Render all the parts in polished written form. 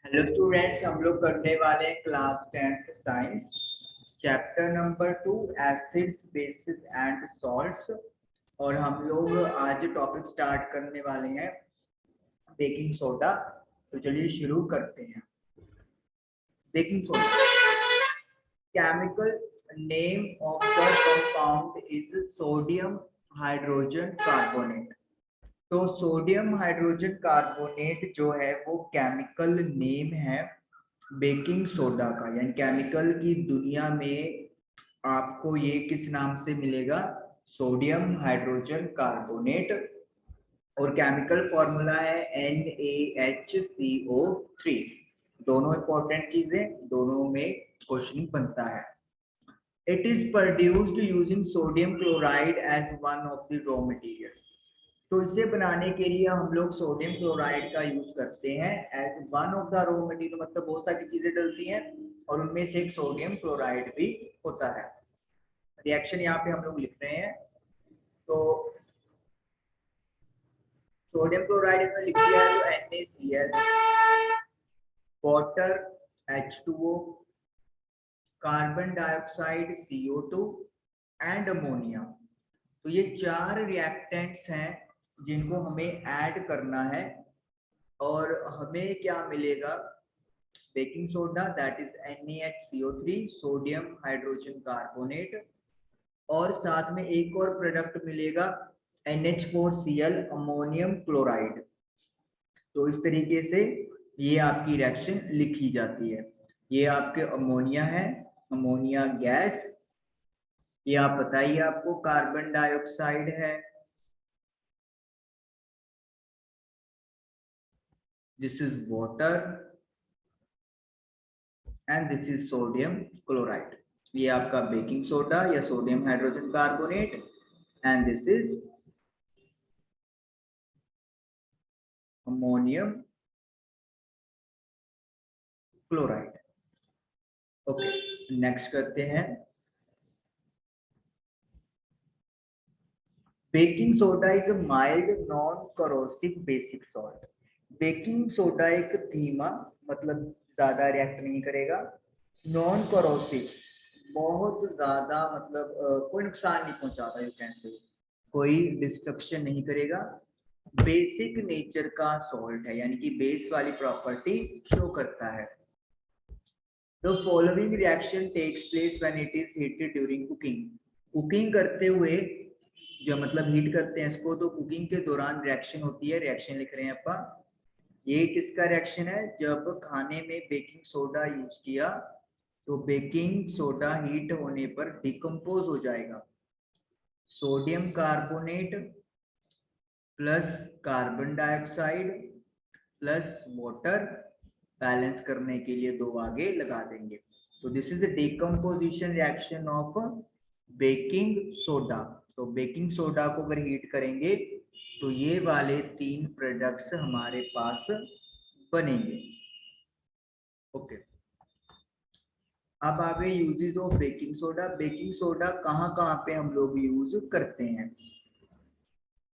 Hello students, हम लोग करने वाले हैं class 10th science chapter number 2 acids bases and salts. और हम लोग आज टॉपिक स्टार्ट करने वाले हैं बेकिंग सोडा। तो चलिए शुरू करते हैं। Baking soda, chemical name of the compound is sodium hydrogen carbonate. तो सोडियम हाइड्रोजन कार्बोनेट जो है वो केमिकल नेम है बेकिंग सोडा का, यानी केमिकल की दुनिया में आपको ये किस नाम से मिलेगा? Sodium hydrogen carbonate. और केमिकल फॉर्मूला है NaHCO3। दोनों इंपॉर्टेंट चीजें, दोनों में क्वेश्चन बनता है। It is produced using sodium chloride as one of the raw material. तो इसे बनाने के लिए हम लोग सोडियम क्लोराइड का यूज करते हैं as one of the raw material. मतलब बहुत सारी चीजें डलती हैं और उनमें से एक सोडियम क्लोराइड भी होता है। रिएक्शन यहाँ पे हम लोग लिख रहे हैं। तो सोडियम क्लोराइड में लिख दिया है तो NaCl, water H2O, carbon dioxide CO2 and ammonia. तो ये चार रिएक्टेंट्स हैं जिनको हमें ऐड करना है और हमें क्या मिलेगा? Baking soda, that is NaHCO3 sodium hydrogen carbonate. और साथ में एक और प्रोडक्ट मिलेगा NH4Cl अमोनियम क्लोराइड। तो इस तरीके से ये आपकी रिएक्शन लिखी जाती है। ये आपके अमोनिया है, अमोनिया गैस। ये आप बताइए, आपको कार्बन डाइऑक्साइड है, this is water and this is sodium chloride. ये आपका बेकिंग सोडा या sodium hydrogen carbonate and this is ammonium chloride. Okay, next करते हैं। Baking soda is a mild non corrosive basic salt. Baking soda एक धीमा, मतलब ज्यादा react नहीं करेगा, नॉन करोसिव, बहुत ज्यादा मतलब कोई नुकसान नहीं पहुंचाता, यू कैन से कोई डिस्ट्रक्शन नहीं करेगा। बेसिक नेचर का सॉल्ट है, यानी कि बेस वाली प्रॉपर्टी शो करता है। The following reaction takes place when it is heated during cooking. Cooking करते हुए, जो मतलब हीट करते हैं इसको, तो कुकिंग के दौरान रिएक्शन होती है। रिएक्शन लिख रहे हैं अपा। ये किसका रिएक्शन है? जब खाने में बेकिंग सोडा यूज किया तो बेकिंग सोडा हीट होने पर डिकम्पोज हो जाएगा। Sodium carbonate plus carbon dioxide plus water, balance करने के लिए दो आगे लगा देंगे। तो this is the decomposition reaction of baking soda. तो बेकिंग सोडा को अगर हीट करेंगे तो ये वाले तीन प्रोडक्ट्स हमारे पास बनेंगे। ओके, अब आ गए uses of baking soda. Baking soda कहाँ कहाँ पे हम लोग यूज करते हैं?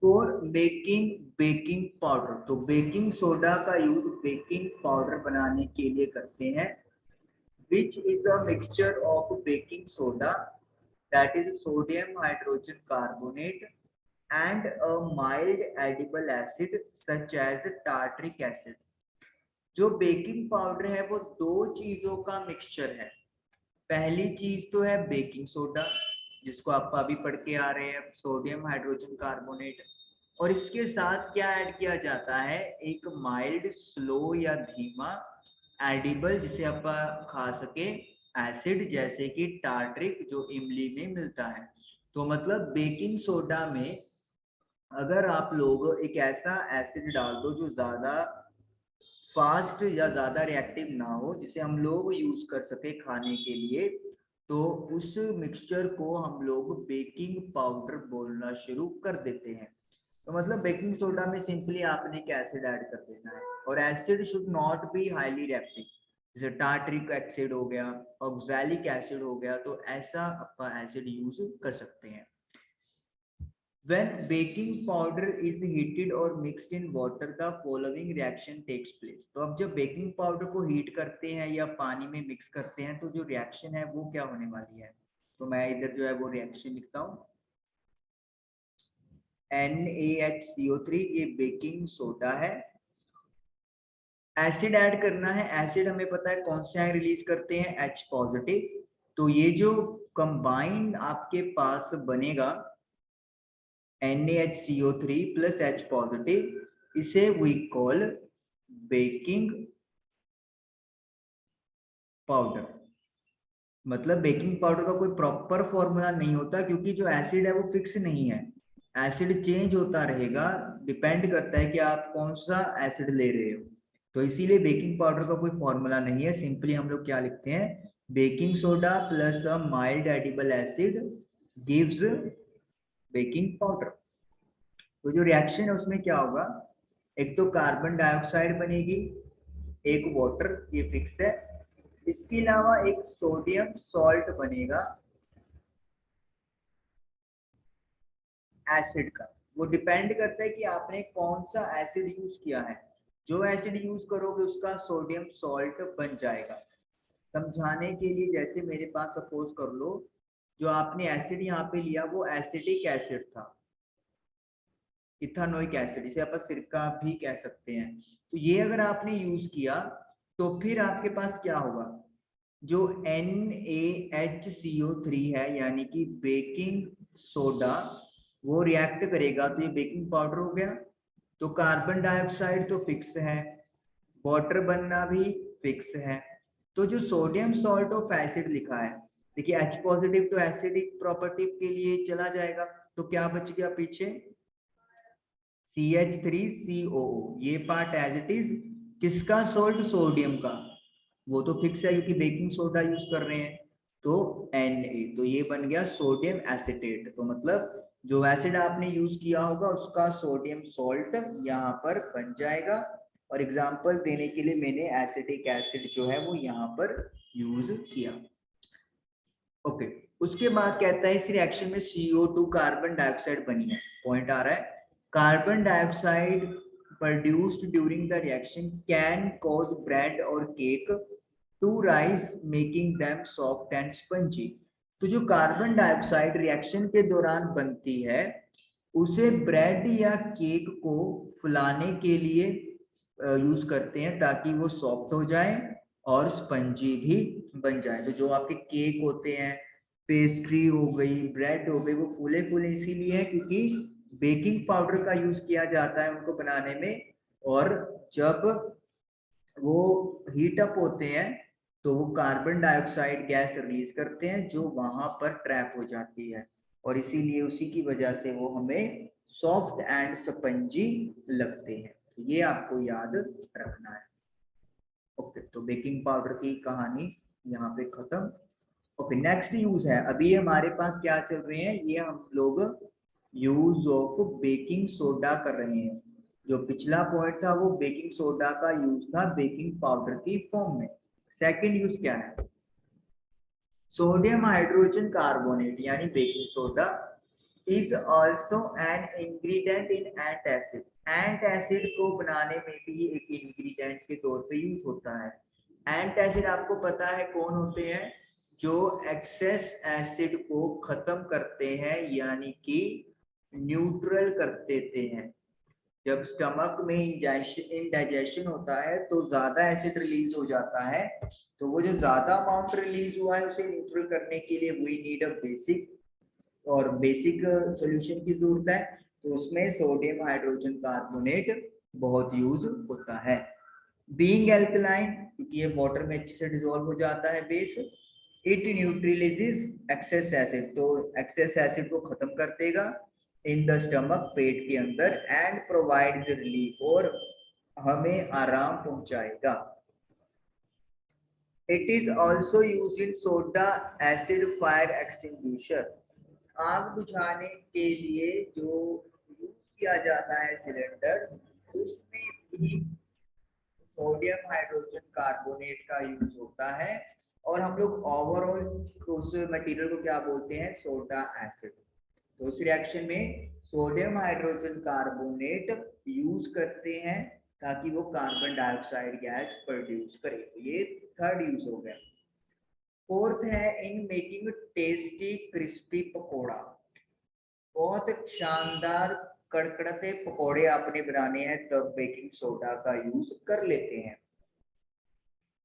For making baking powder. तो बेकिंग सोडा का यूज बेकिंग पाउडर बनाने के लिए करते हैं। Which is a mixture of baking soda, that is sodium hydrogen carbonate and a mild edible acid such as tartaric acid. जो बेकिंग पाउडर है वो दो चीजों का मिक्सचर है। पहली चीज तो है बेकिंग सोडा, जिसको आप अभी पढ़ के आ रहे हैं, सोडियम हाइड्रोजन कार्बोनेट। और इसके साथ क्या ऐड किया जाता है? एक माइल्ड, स्लो या धीमा एडिबल, जिसे आप खा सके, एसिड, जैसे कि टार्ट्रिक, जो इमली में मिलता है। तो मतलब बेकिंग सोडा में अगर आप लोग एक ऐसा एसिड डाल दो जो ज्यादा फास्ट या ज्यादा रिएक्टिव ना हो, जिसे हम लोग यूज कर सके खाने के लिए, तो उस मिक्सचर को हम लोग बेकिंग पाउडर बोलना शुरू कर देते हैं। तो मतलब बेकिंग सोडा में सिंपली आपने एक एसिड ऐड कर देना है। और acid should not be highly reactive, जैसे टार्ट्रिक एसिड हो गया, ऑक्सैलिक एसिड हो गया, तो ऐसा आप एसिड यूज कर सकते हैं। When baking powder is heated or mixed in water, the following reaction takes place. तो अब जब बेकिंग पाउडर को हीट करते हैं या पानी में मिक्स करते हैं तो जो रिएक्शन है वो क्या होने वाली है? तो मैं इधर जो है वो रिएक्शन लिखता हूँ, NaHCO3, ये बेकिंग सोडा है। एसिड ऐड करना है, एसिड हमें पता है कौन से रिलीज करते हैं, H पॉजिटिव। तो ये जो कंबाइंड आपके पास बनेगा NaHCO3 प्लस H पॉजिटिव, इसे वी कॉल बेकिंग पाउडर। मतलब बेकिंग पाउडर का कोई प्रॉपर फॉर्मूला नहीं होता, क्योंकि जो एसिड है वो फिक्स नहीं है, एसिड चेंज होता रहेगा, डिपेंड करता है कि आप कौन सा एसिड ले रहे हो। तो इसीलिए बेकिंग पाउडर का कोई फॉर्मूला नहीं है, सिंपली हम लोग क्या लिखते हैं, बेकिंग सोडा प्लस अ mild edible acid gives baking powder. तो जो रिएक्शन है उसमें क्या होगा, एक तो कार्बन डाइऑक्साइड बनेगी, एक वाटर, ये फिक्स है, इसके अलावा एक सोडियम सॉल्ट बनेगा एसिड का। वो डिपेंड करता है कि आपने कौन सा एसिड यूज किया है, जो एसिड यूज करोगे उसका सोडियम सॉल्ट बन जाएगा। समझाने के लिए, जैसे मेरे पास सपोज कर लो, जो आपने एसिड यहाँ पे लिया वो एसिटिक एसिड था, इथानोइक एसिड, इसे आप सिरका भी कह सकते हैं। तो ये अगर आपने यूज किया तो फिर आपके पास क्या होगा, जो NaHCO3 है यानी कि बेकिंग सोडा, वो रिएक्ट करेगा तो ये बेकिंग पाउडर हो गया। तो कार्बन डाइऑक्साइड तो फिक्स है, वाटर बनना भी फिक्स है। तो जो सोडियम सॉल्ट ऑफ एसिड लिखा है, देखिए H पॉजिटिव तो एसिडिक प्रॉपर्टी के लिए चला जाएगा, तो क्या बच गया पीछे, CH3COO, ये पार्ट एज इट इज, किसका सोल्ट, सोडियम का, वो तो फिक्स है क्योंकि बेकिंग सोडा यूज कर रहे हैं। तो Na, तो ये बन गया सोडियम एसिटेट। तो मतलब जो एसिड आपने यूज किया होगा उसका सोडियम सॉल्ट यहाँ पर बन जाएगा। और एग्जांपल देने के लिए मैंने एसिटिक एसिड जो है वो यहाँ पर यूज किया। ओके, उसके बाद कहता है इस रिएक्शन में CO2 कार्बन डाइऑक्साइड बनी है। पॉइंट आ रहा है, carbon dioxide produced during the reaction can cause bread और cake to rise making them soft and spongy. तो जो कार्बन डाइऑक्साइड रिएक्शन के दौरान बनती है उसे ब्रेड या केक को फुलाने के लिए यूज करते हैं ताकि वो सॉफ्ट हो जाए और स्पंजी भी बन जाए। तो जो आपके केक होते हैं, पेस्ट्री हो गई, ब्रेड हो गई, वो फूले फूले इसीलिए है क्योंकि बेकिंग पाउडर का यूज किया जाता है उनको बनाने में। और जब वो हीट अप होते हैं तो वो कार्बन डाइऑक्साइड गैस रिलीज करते हैं जो वहां पर ट्रैप हो जाती है, और इसीलिए उसी की वजह से वो हमें सॉफ्ट एंड स्पंजी लगते हैं। ये आपको याद रखना है। ओके, तो बेकिंग पाउडर की कहानी यहाँ पे खत्म। ओके, नेक्स्ट यूज है, अभी हमारे पास क्या चल रहे हैं, ये हम लोग यूज ऑफ बेकिंग सोडा कर रहे हैं। जो पिछला पॉइंट था वो बेकिंग सोडा का यूज था बेकिंग पाउडर की फॉर्म में। सेकंड यूज क्या है, सोडियम हाइड्रोजन कार्बोनेट यानी baking soda is also an ingredient in ant acid. Ant acid को बनाने में भी एक इंग्रेडिएंट के तौर पे यूज होता है। एंट एसिड आपको पता है कौन होते हैं, जो एक्सेस एसिड को खत्म करते हैं यानी कि न्यूट्रल कर देते हैं। जब स्टमक में इंडाइजेशन होता है तो ज्यादा एसिड रिलीज हो जाता है, तो वो जो ज्यादा अमाउंट रिलीज हुआ है उसे न्यूट्रल करने के लिए we need a basic solution की जरूरत है। तो उसमें सोडियम हाइड्रोजन कार्बोनेट बहुत यूज होता है। बीइंग एल्कलाइन, क्योंकि ये वाटर में अच्छे से डिसॉल्व हो जाता है base, it neutralises excess acid, तो एक्सेस एसिड को खत्म कर देगा इन द स्टमक, पेट के अंदर, एंड प्रोवाइड्स रिलीफ, और हमें आराम पहुंचाएगा। It is also use in soda acid fire extinguisher, आग बुझाने के लिए जो यूज किया जाता है सिलेंडर, उसमें भी सोडियम हाइड्रोजन कार्बोनेट का यूज होता है। और हम लोग ओवरऑल उस मटेरियल को क्या बोलते हैं, सोडा एसिड। तो उस रिएक्शन में सोडियम हाइड्रोजन कार्बोनेट यूज करते हैं ताकि वो कार्बन डाइऑक्साइड गैस प्रोड्यूस करे। तो ये थर्ड यूज हो गया। फोर्थ है in making tasty crispy pakora. बहुत शानदार कड़कड़ते पकोड़े आपने बनाने हैं तब बेकिंग सोडा का यूज कर लेते हैं।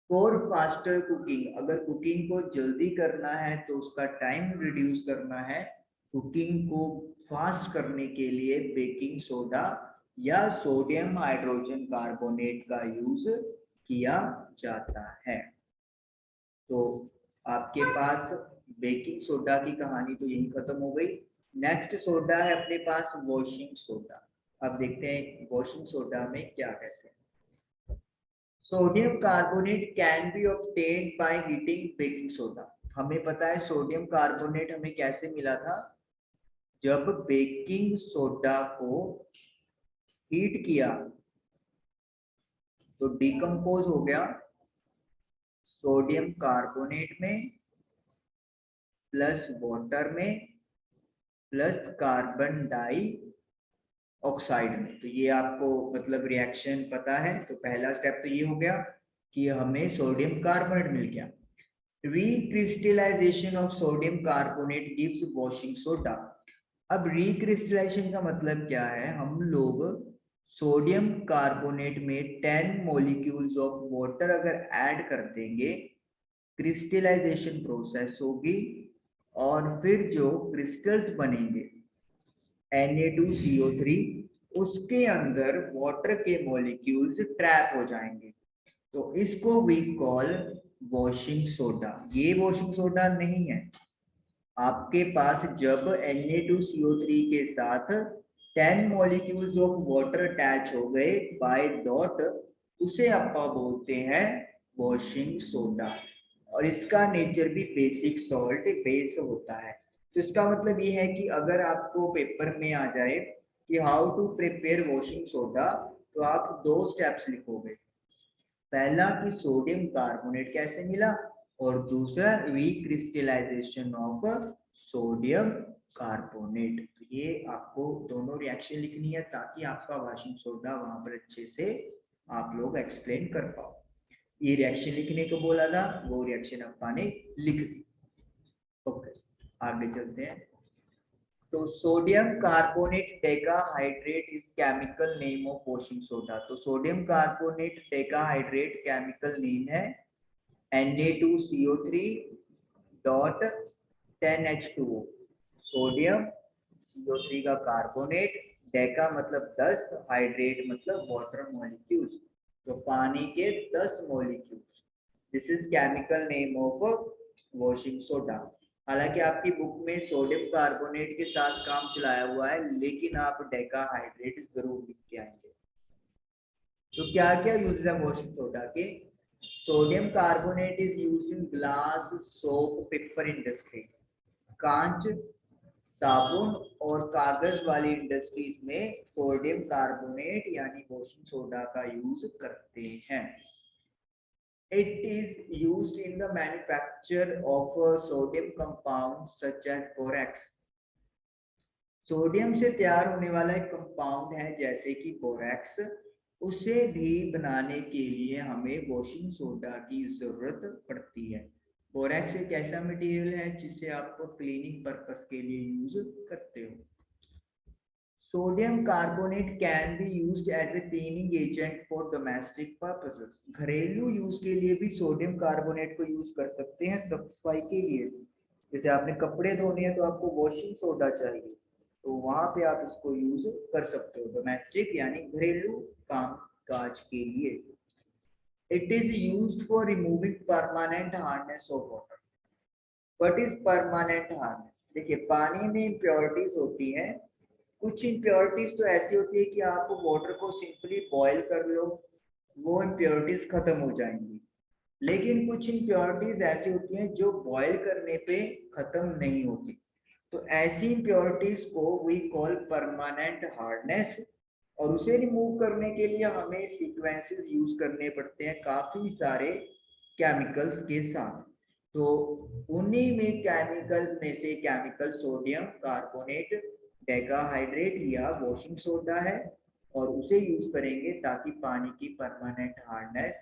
फॉर फास्टर कुकिंग, अगर कुकिंग को जल्दी करना है तो उसका टाइम रिड्यूस करना है, कुकिंग को फास्ट करने के लिए बेकिंग सोडा या सोडियम हाइड्रोजन कार्बोनेट का यूज किया जाता है। तो आपके पास बेकिंग सोडा की कहानी तो यही खत्म हो गई। नेक्स्ट सोडा है अपने पास वॉशिंग सोडा। अब देखते हैं वॉशिंग सोडा में क्या कहते हैं। Sodium carbonate can B obtained by heating baking soda. हमें पता है सोडियम कार्बोनेट हमें कैसे मिला था, जब बेकिंग सोडा को हीट किया तो डिकम्पोज हो गया सोडियम कार्बोनेट में प्लस वाटर में प्लस कार्बन डाई ऑक्साइड में। तो ये आपको मतलब रिएक्शन पता है। तो पहला स्टेप तो ये हो गया कि हमें सोडियम कार्बोनेट मिल गया। Recrystallisation of sodium carbonate gives washing soda. अब रिक्रिस्टलाइजेशन का मतलब क्या है, हम लोग सोडियम कार्बोनेट में 10 मॉलिक्यूल्स ऑफ वाटर अगर ऐड कर देंगे, क्रिस्टलाइजेशन प्रोसेस होगी और फिर जो क्रिस्टल्स बनेंगे Na2CO3, उसके अंदर वाटर के मॉलिक्यूल्स ट्रैप हो जाएंगे। तो इसको वी कॉल वॉशिंग सोडा। ये वॉशिंग सोडा नहीं है। आपके पास जब Na2CO3 के साथ 10 मॉलिक्यूल्स ऑफ वाटर अटैच हो गए बाय डॉट, उसे आप बोलते हैं वॉशिंग सोडा। और इसका नेचर भी बेसिक सॉल्ट बेस होता है। तो इसका मतलब ये है कि अगर आपको पेपर में आ जाए कि how to prepare washing soda, तो आप दो स्टेप्स लिखोगे। पहला कि सोडियम कार्बोनेट कैसे मिला, और दूसरा रिक्रिस्टलाइजेशन ऑफ सोडियम कार्बोनेट। तो ये आपको दोनों रिएक्शन लिखनी है ताकि आपका वॉशिंग सोडा वहां पर अच्छे से आप लोग एक्सप्लेन कर पाओ। ये रिएक्शन लिखने को बोला था, वो रिएक्शन अपना ने लिख दी। ओके, आगे चलते हैं। तो sodium carbonate decahydrate is chemical name of washing soda. तो sodium carbonate decahydrate chemical name है Na2CO3 dot 10H2O। Sodium CO3 का कार्बोनेट, डेका मतलब 10, हाइड्रेट मतलब वाटर मॉलिक्यूल्स, तो पानी के 10 molecules. This is chemical name of washing soda. हालांकि आपकी बुक में सोडियम कार्बोनेट के साथ काम चलाया हुआ है, लेकिन आप डेकाहाइड्रेट जरूर लिख के आएंगे। तो क्या क्या यूज है वॉशिंग सोडा के। Sodium carbonate is use in glass, soap, paper industry. कांच, साबुन और कागज वाली इंडस्ट्रीज में सोडियम कार्बोनेट यानी वॉशिंग सोडा का यूज करते हैं। It is used in the manufacture of sodium compounds such as borax. Sodium से तैयार होने वाला एक कंपाउंड है जैसे कि बोरैक्स, उसे भी बनाने के लिए हमें वॉशिंग सोडा की जरूरत पड़ती है। बोरैक्स एक ऐसा मटेरियल है जिसे आप क्लीनिंग पर्पस के लिए यूज करते हो। Sodium carbonate can be used as a cleaning agent for domestic purposes. घरेलू यूज के लिए भी सोडियम कार्बोनेट को यूज कर सकते हैं सफाई के लिए। जैसे आपने कपड़े धोने हैं तो आपको वॉशिंग सोडा चाहिए, तो वहां पे आप इसको यूज कर सकते हो डोमेस्टिक यानी घरेलू काम काज के लिए। It is used for removing permanent hardness of water. What is permanent hardness? देखिए, पानी में इम्प्योरिटीज होती हैं। कुछ इम्प्योरिटीज तो ऐसी होती है कि आप वाटर को सिंपली बॉईल कर लो, वो इम्प्योरिटीज खत्म हो जाएंगी। लेकिन कुछ इम्प्योरिटीज ऐसी होती हैं जो बॉईल करने पे खत्म नहीं होती। तो ऐसी इम्प्योरिटीज को वी कॉल परमानेंट हार्डनेस। और उसे रिमूव करने के लिए हमें सीक्वेंसेस यूज करने पड़ते हैं काफी सारे केमिकल्स के साथ। तो उन्हीं में केमिकल में से केमिकल सोडियम कार्बोनेट डेकाहाइड्रेट या वॉशिंग सोडा है और उसे यूज करेंगे ताकि पानी की परमानेंट हार्डनेस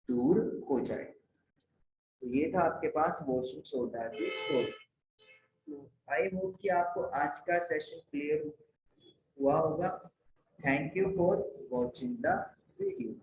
दूर हो जाए। तो ये था आपके पास वॉशिंग सोडा की स्टोरी। तो आई होप कि आपको आज का सेशन क्लियर हुआ होगा। Thank you for watching the video.